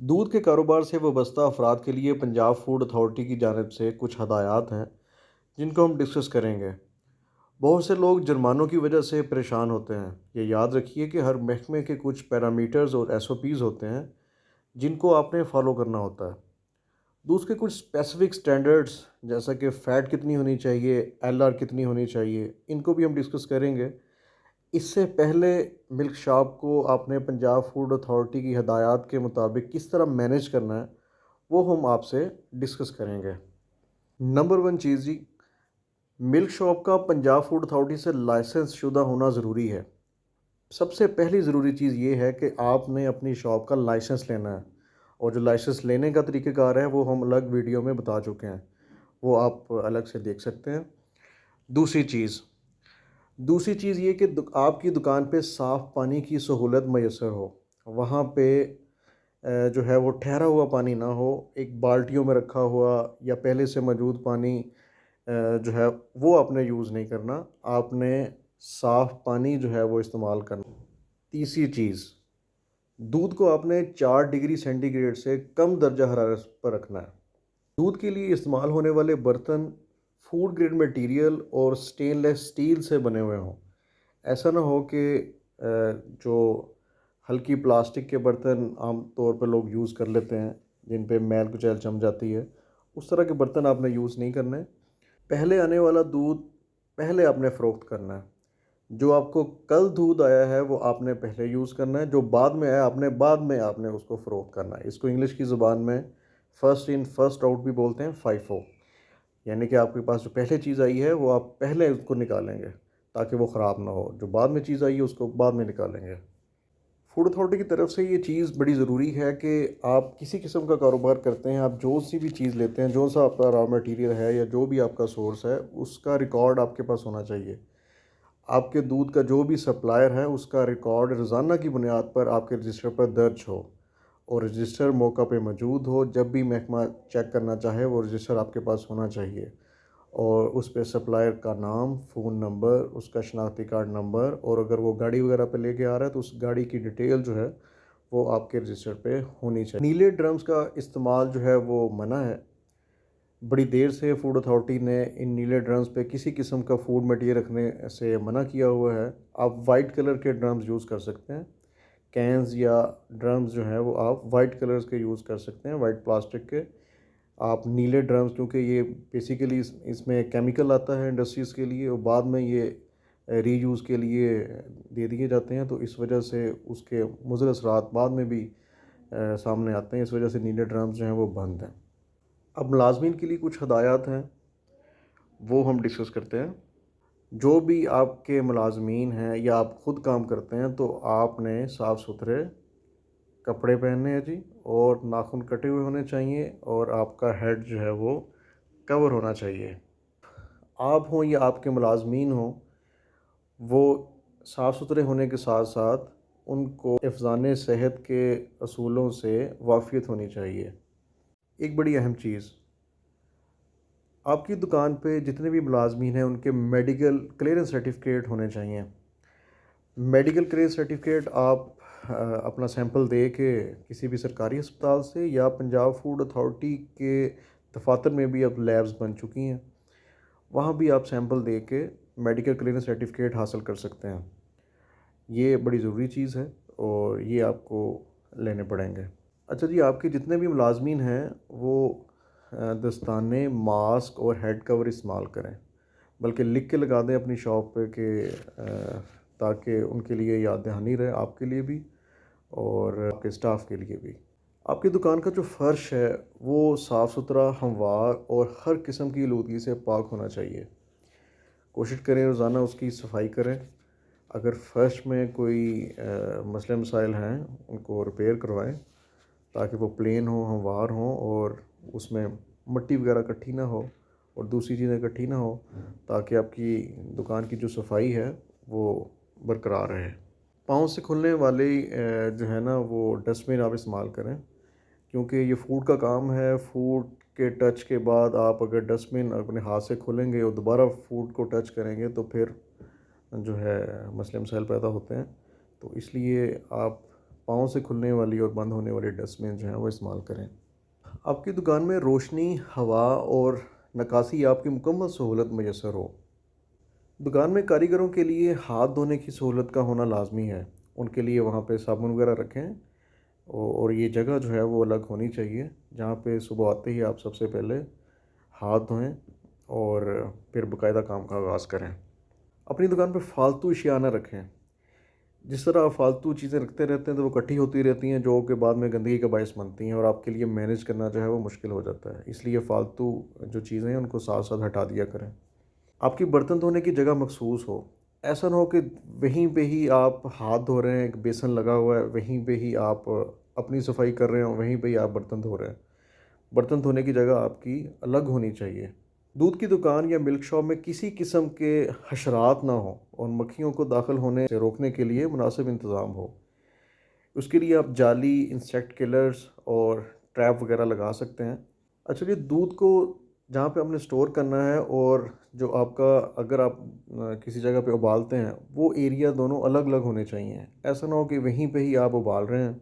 दूध के कारोबार से वाबस्ता अफराद के लिए पंजाब फूड अथॉरिटी की जानिब से कुछ हदायत हैं जिनको हम डिस्कस करेंगे। बहुत से लोग जुर्मानों की वजह से परेशान होते हैं। ये याद रखिए कि हर महकमे के कुछ पैरामीटर्स और एसओपीज़ होते हैं जिनको आपने फॉलो करना होता है। दूध के कुछ स्पेसिफिक स्टैंडर्ड्स जैसा कि फ़ैट कितनी होनी चाहिए, एलआर कितनी होनी चाहिए, इनको भी हम डिस्कस करेंगे। इससे पहले मिल्क शॉप को आपने पंजाब फूड अथॉरिटी की हदायत के मुताबिक किस तरह मैनेज करना है, वो हम आपसे डिस्कस करेंगे। नंबर वन चीज़ जी, मिल्क शॉप का पंजाब फूड अथॉरिटी से लाइसेंस शुदा होना ज़रूरी है। सबसे पहली ज़रूरी चीज़ ये है कि आपने अपनी शॉप का लाइसेंस लेना है, और जो लाइसेंस लेने का तरीक़ेकार है वो हम अलग वीडियो में बता चुके हैं, वो आप अलग से देख सकते हैं। दूसरी चीज़ दूसरी चीज़ ये कि आपकी दुकान पे साफ़ पानी की सहूलत मैसर हो। वहाँ पे जो है वो ठहरा हुआ पानी ना हो, एक बाल्टियों में रखा हुआ या पहले से मौजूद पानी जो है वो आपने यूज़ नहीं करना। आपने साफ़ पानी जो है वो इस्तेमाल करना। तीसरी चीज़, दूध को आपने 4 डिग्री सेंटीग्रेड से कम दर्जा हरारत पर रखना है। दूध के लिए इस्तेमाल होने वाले बर्तन फूड ग्रेड मटेरियल और स्टेनलेस स्टील से बने हुए हों। ऐसा ना हो कि जो हल्की प्लास्टिक के बर्तन आम तौर पर लोग यूज़ कर लेते हैं, जिन पे मैल कुचैल जम जाती है, उस तरह के बर्तन आपने यूज़ नहीं करने। पहले आने वाला दूध पहले आपने फ़रोख्त करना है। जो आपको कल दूध आया है वो आपने पहले यूज़ करना है, जो बाद में आया आपने बाद में आपने उसको फ़रोख्त करना है। इसको इंग्लिश की ज़ुबान में फ़र्स्ट इन फ़र्स्ट आउट भी बोलते हैं, फाइफो। यानी कि आपके पास जो पहले चीज़ आई है वो आप पहले उसको निकालेंगे ताकि वो ख़राब ना हो, जो बाद में चीज़ आई है उसको बाद में निकालेंगे। फूड अथॉरिटी की तरफ से ये चीज़ बड़ी ज़रूरी है कि आप किसी किस्म का कारोबार करते हैं, आप जो सी भी चीज़ लेते हैं, जो सा आपका रॉ मटेरियल है या जो भी आपका सोर्स है, उसका रिकॉर्ड आपके पास होना चाहिए। आपके दूध का जो भी सप्लायर है उसका रिकॉर्ड रोज़ाना की बुनियाद पर आपके रजिस्टर पर दर्ज हो, और रजिस्टर मौका पे मौजूद हो। जब भी महकमा चेक करना चाहे वो रजिस्टर आपके पास होना चाहिए, और उस पे सप्लायर का नाम, फ़ोन नंबर, उसका शनाख्ती कार्ड नंबर, और अगर वो गाड़ी वगैरह पे लेके आ रहा है तो उस गाड़ी की डिटेल जो है वो आपके रजिस्टर पे होनी चाहिए। नीले ड्रम्स का इस्तेमाल जो है वो मना है। बड़ी देर से फूड अथॉरिटी ने इन नीले ड्रम्स पे किसी किस्म का फूड मटीरियल रखने से मना किया हुआ है। आप वाइट कलर के ड्रम्स यूज़ कर सकते हैं। कैंस या ड्रम्स जो हैं वो आप वाइट कलर्स के यूज़ कर सकते हैं, वाइट प्लास्टिक के। आप नीले ड्रम्स, क्योंकि ये बेसिकली इसमें केमिकल आता है इंडस्ट्रीज़ के लिए, और बाद में ये रीयूज़ के लिए दे दिए जाते हैं, तो इस वजह से उसके मुज़र असरात बाद में भी सामने आते हैं। इस वजह से नीले ड्रम्स जो हैं वो बंद हैं। अब मुलाज़मीन के लिए कुछ हदायत हैं, वो हम डिस्कस करते हैं। जो भी आपके मुलाज़मीन हैं या आप ख़ुद काम करते हैं तो आपने साफ़ सुथरे कपड़े पहनने हैं जी, और नाखून कटे हुए होने चाहिए, और आपका हेड जो है वो कवर होना चाहिए। आप हों या आपके मुलाज़मीन हों, वो साफ़ सुथरे होने के साथ साथ उनको हिफ़्ज़ाने सेहत के असूलों से वाक़फ़ियत होनी चाहिए। एक बड़ी अहम चीज़, आपकी दुकान पे जितने भी मुलाज़मीन हैं उनके मेडिकल क्लीयरेंस सर्टिफिकेट होने चाहिए। मेडिकल क्लीयरेंस सर्टिफिकेट आप अपना सैंपल दे के किसी भी सरकारी अस्पताल से, या पंजाब फूड अथॉरिटी के दफातर में भी अब लैब्स बन चुकी हैं, वहाँ भी आप सैंपल दे के मेडिकल क्लीयरेंस सर्टिफिकेट हासिल कर सकते हैं। ये बड़ी ज़रूरी चीज़ है और ये आपको लेने पड़ेंगे। अच्छा जी, आपके जितने भी मुलाज़मीन हैं वो दस्ताने, मास्क और हेड कवर इस्तेमाल करें, बल्कि लिख के लगा दें अपनी शॉप पे कि ताकि उनके लिए याद दहानी रहे, आपके लिए भी और आपके स्टाफ के लिए भी। आपकी दुकान का जो फ़र्श है वो साफ़ सुथरा, हमवार और हर किस्म की आलूदगी से पाक होना चाहिए। कोशिश करें रोज़ाना उसकी सफाई करें। अगर फ़र्श में कोई मसले मसाइल हैं उनको रिपेयर करवाएं, ताकि वो प्लेन हो, हमवार हो, और उसमें मिट्टी वगैरह इकट्ठी ना हो और दूसरी चीज़ें इकट्ठी ना हो, ताकि आपकी दुकान की जो सफाई है वो बरकरार रहे। पाँव से खुलने वाले जो है ना वो डस्टबिन आप इस्तेमाल करें, क्योंकि ये फ़ूड का काम है। फ़ूड के टच के बाद आप अगर डस्टबिन अपने हाथ से खोलेंगे और दोबारा फ़ूड को टच करेंगे तो फिर जो है मसले मसाइल पैदा होते हैं। तो इसलिए आप पाँव से खुलने वाली और बंद होने वाली डस्टबिन जो है वो इस्तेमाल करें। आपकी दुकान में रोशनी, हवा और नक्काशी आपकी मुकम्मल सहूलत मैसर हो। दुकान में कारीगरों के लिए हाथ धोने की सहूलत का होना लाजमी है। उनके लिए वहाँ पे साबुन वगैरह रखें और ये जगह जो है वो अलग होनी चाहिए, जहाँ पे सुबह आते ही आप सबसे पहले हाथ धोएं और फिर बाकायदा काम का आगाज़ करें। अपनी दुकान पे फालतू अशिया ना रखें। जिस तरह आप फालतू चीज़ें रखते रहते हैं तो वो इकट्ठी होती रहती हैं, जो कि बाद में गंदगी का बायस बनती हैं और आपके लिए मैनेज करना जो है वो मुश्किल हो जाता है। इसलिए फ़ालतू जो चीज़ें हैं उनको साथ साथ हटा दिया करें। आपकी बर्तन धोने की जगह मखसूस हो। ऐसा ना हो कि वहीं पे ही आप हाथ धो रहे हैं, एक बेसन लगा हुआ है, वहीं पे ही आप अपनी सफाई कर रहे हो, वहीं पे ही आप बर्तन धो रहे हैं। बर्तन धोने की जगह आपकी अलग होनी चाहिए। दूध की दुकान या मिल्क शॉप में किसी किस्म के हशरात ना हो और मक्खियों को दाखिल होने से रोकने के लिए मुनासिब इंतज़ाम हो। उसके लिए आप जाली, इंसेक्ट किलर्स और ट्रैप वगैरह लगा सकते हैं। अच्छा जी, दूध को जहाँ पे आपने स्टोर करना है और जो आपका, अगर आप किसी जगह पे उबालते हैं, वो एरिया दोनों अलग अलग होने चाहिए। ऐसा ना हो कि वहीं पे ही आप उबाल रहे हैं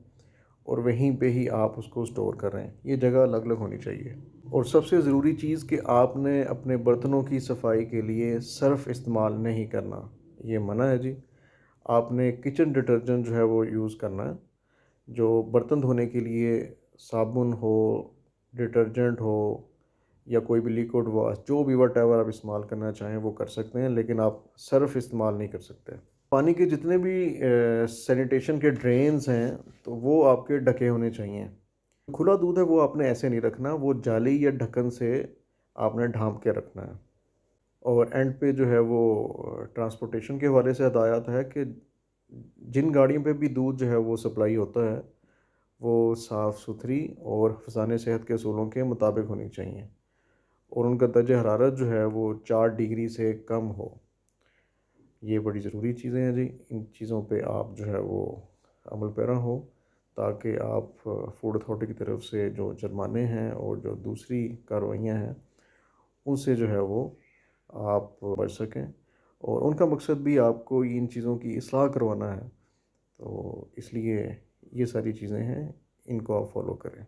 और वहीं पे ही आप उसको स्टोर कर रहे हैं। ये जगह अलग अलग होनी चाहिए। और सबसे ज़रूरी चीज़ कि आपने अपने बर्तनों की सफाई के लिए सर्फ़ इस्तेमाल नहीं करना, ये मना है जी। आपने किचन डिटर्जेंट जो है वो यूज़ करना है। जो बर्तन धोने के लिए साबुन हो, डिटर्जेंट हो या कोई भी लिक्विड वॉश, जो भी वटेवर आप इस्तेमाल करना चाहें वो कर सकते हैं, लेकिन आप सर्फ़ इस्तेमाल नहीं कर सकते। पानी के जितने भी सैनिटेशन के ड्रेन्स हैं तो वो आपके ढके होने चाहिए। खुला दूध है वो आपने ऐसे नहीं रखना, वो जाली या ढक्कन से आपने ढाँप के रखना है। और एंड पे जो है वो ट्रांसपोर्टेशन के हवाले से हदायत है कि जिन गाड़ियों पे भी दूध जो है वो सप्लाई होता है, वो साफ़ सुथरी और फ़िज़ान सेहत के असूलों के मुताबिक होनी चाहिए और उनका दर्जा हरारत जो है वो 4 डिग्री से कम हो। ये बड़ी ज़रूरी चीज़ें हैं जी। इन चीज़ों पे आप जो है वो अमल पैरा हो, ताकि आप फूड अथॉरिटी की तरफ से जो जुर्माने हैं और जो दूसरी कार्रवाइयाँ हैं उनसे जो है वो आप बच सकें। और उनका मकसद भी आपको इन चीज़ों की इस्लाह करवाना है। तो इसलिए ये सारी चीज़ें हैं, इनको आप फॉलो करें।